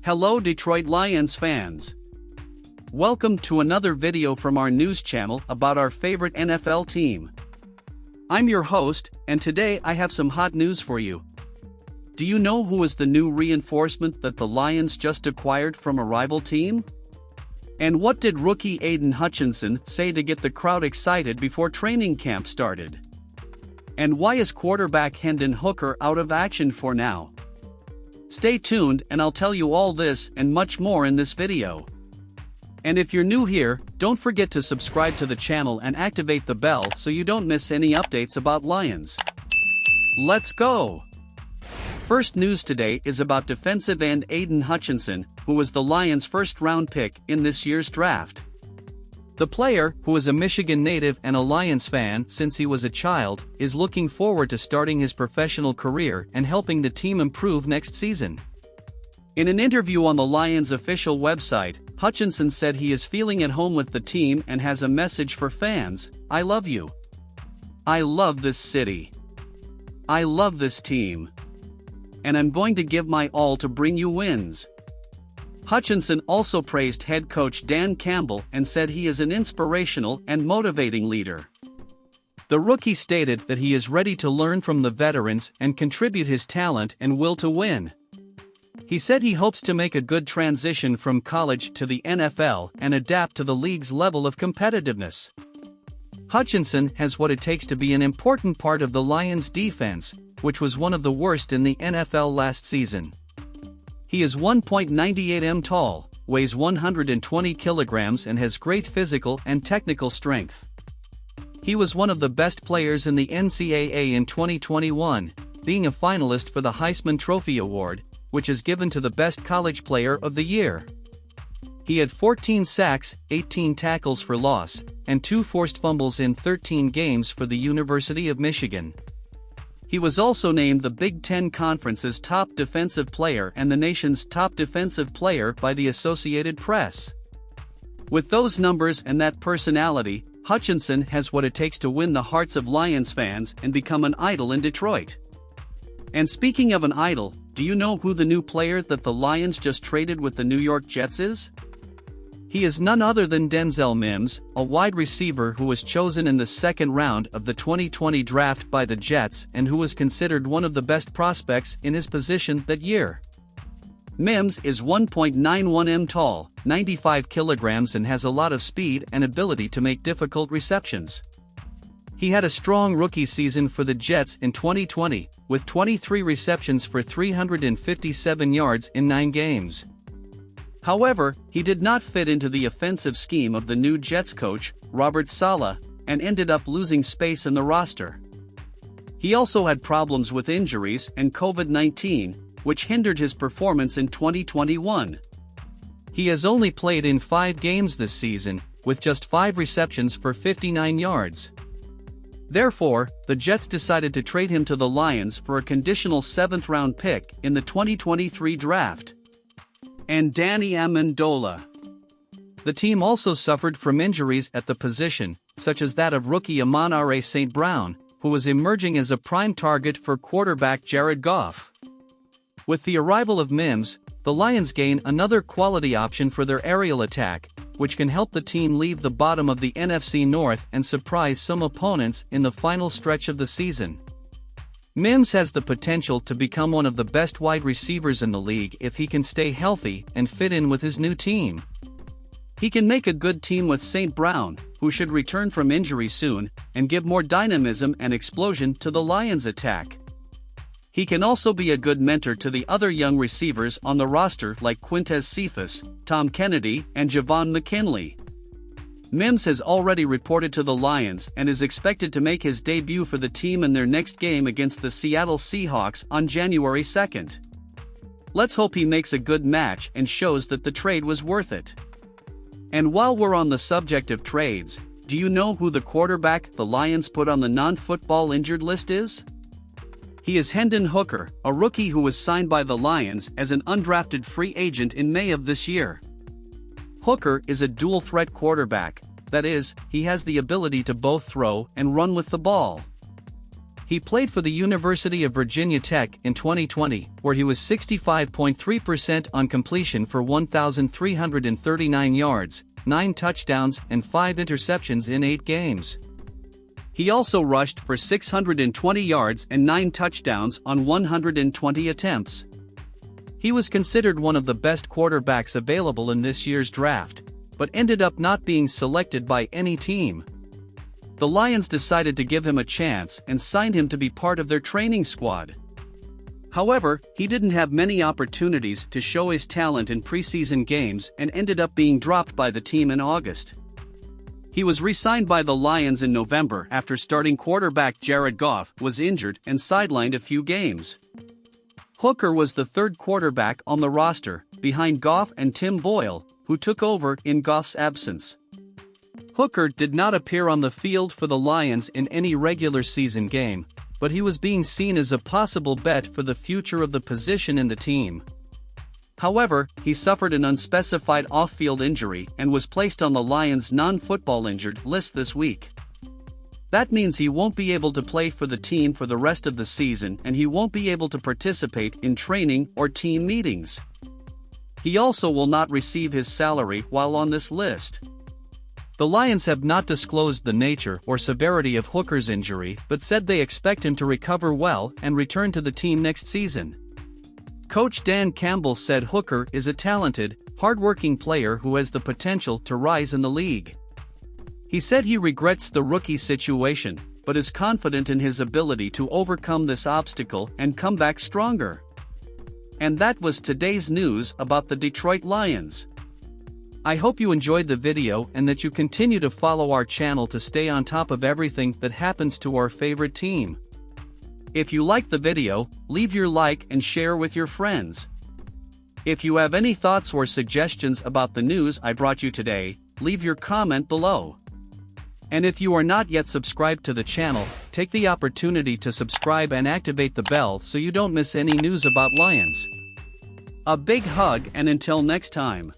Hello Detroit Lions fans. Welcome to another video from our news channel about our favorite NFL team. I'm your host, and today I have some hot news for you. Do you know who is the new reinforcement that the Lions just acquired from a rival team? And what did rookie Aidan Hutchinson say to get the crowd excited before training camp started? And why is quarterback Hendon Hooker out of action for now? Stay tuned and I'll tell you all this and much more in this video. And if you're new here, don't forget to subscribe to the channel and activate the bell so you don't miss any updates about Lions. Let's go! First news today is about defensive end Aidan Hutchinson, who was the Lions' first-round pick in this year's draft. The player, who is a Michigan native and a Lions fan since he was a child, is looking forward to starting his professional career and helping the team improve next season. In an interview on the Lions' official website, Hutchinson said he is feeling at home with the team and has a message for fans: "I love you. I love this city. I love this team. And I'm going to give my all to bring you wins." Hutchinson also praised head coach Dan Campbell and said he is an inspirational and motivating leader. The rookie stated that he is ready to learn from the veterans and contribute his talent and will to win. He said he hopes to make a good transition from college to the NFL and adapt to the league's level of competitiveness. Hutchinson has what it takes to be an important part of the Lions' defense, which was one of the worst in the NFL last season. He is 1.98 m tall, weighs 120 kilograms and has great physical and technical strength. He was one of the best players in the NCAA in 2021, being a finalist for the Heisman Trophy Award, which is given to the best college player of the year. He had 14 sacks, 18 tackles for loss, and 2 forced fumbles in 13 games for the University of Michigan. He was also named the Big Ten Conference's top defensive player and the nation's top defensive player by the Associated Press. With those numbers and that personality, Hutchinson has what it takes to win the hearts of Lions fans and become an idol in Detroit. And speaking of an idol, do you know who the new player that the Lions just traded with the New York Jets is? He is none other than Denzel Mims, a wide receiver who was chosen in the second round of the 2020 draft by the Jets and who was considered one of the best prospects in his position that year. Mims is 1.91 m tall, 95 kilograms and has a lot of speed and ability to make difficult receptions. He had a strong rookie season for the Jets in 2020, with 23 receptions for 357 yards in 9 games. However, he did not fit into the offensive scheme of the new Jets coach, Robert Saleh, and ended up losing space in the roster. He also had problems with injuries and COVID-19, which hindered his performance in 2021. He has only played in 5 games this season, with just 5 receptions for 59 yards. Therefore, the Jets decided to trade him to the Lions for a conditional 7th-round pick in the 2023 draft. And Danny Amendola. The team also suffered from injuries at the position, such as that of rookie Amon-Ra St. Brown, who was emerging as a prime target for quarterback Jared Goff. With the arrival of Mims, the Lions gain another quality option for their aerial attack, which can help the team leave the bottom of the NFC North and surprise some opponents in the final stretch of the season. Mims has the potential to become one of the best wide receivers in the league if he can stay healthy and fit in with his new team. He can make a good team with St. Brown, who should return from injury soon, and give more dynamism and explosion to the Lions' attack. He can also be a good mentor to the other young receivers on the roster like Quintez Cephus, Tom Kennedy, and Javon McKinley. Mims has already reported to the Lions and is expected to make his debut for the team in their next game against the Seattle Seahawks on January 2nd. Let's hope he makes a good match and shows that the trade was worth it. And while we're on the subject of trades, do you know who the quarterback the Lions put on the non-football injured list is? He is Hendon Hooker, a rookie who was signed by the Lions as an undrafted free agent in May of this year. Hooker is a dual-threat quarterback, that is, he has the ability to both throw and run with the ball. He played for the University of Virginia Tech in 2020, where he was 65.3% on completion for 1,339 yards, 9 touchdowns and 5 interceptions in 8 games. He also rushed for 620 yards and 9 touchdowns on 120 attempts. He was considered one of the best quarterbacks available in this year's draft, but ended up not being selected by any team. The Lions decided to give him a chance and signed him to be part of their training squad. However, he didn't have many opportunities to show his talent in preseason games and ended up being dropped by the team in August. He was re-signed by the Lions in November after starting quarterback Jared Goff was injured and sidelined a few games. Hooker was the third quarterback on the roster, behind Goff and Tim Boyle, who took over in Goff's absence. Hooker did not appear on the field for the Lions in any regular season game, but he was being seen as a possible bet for the future of the position in the team. However, he suffered an unspecified off-field injury and was placed on the Lions' non-football injured list this week. That means he won't be able to play for the team for the rest of the season, and he won't be able to participate in training or team meetings. He also will not receive his salary while on this list. The Lions have not disclosed the nature or severity of Hooker's injury, but said they expect him to recover well and return to the team next season. Coach Dan Campbell said Hooker is a talented, hard-working player who has the potential to rise in the league. He said he regrets the rookie situation, but is confident in his ability to overcome this obstacle and come back stronger. And that was today's news about the Detroit Lions. I hope you enjoyed the video and that you continue to follow our channel to stay on top of everything that happens to our favorite team. If you liked the video, leave your like and share with your friends. If you have any thoughts or suggestions about the news I brought you today, leave your comment below. And if you are not yet subscribed to the channel, take the opportunity to subscribe and activate the bell so you don't miss any news about Lions. A big hug and until next time.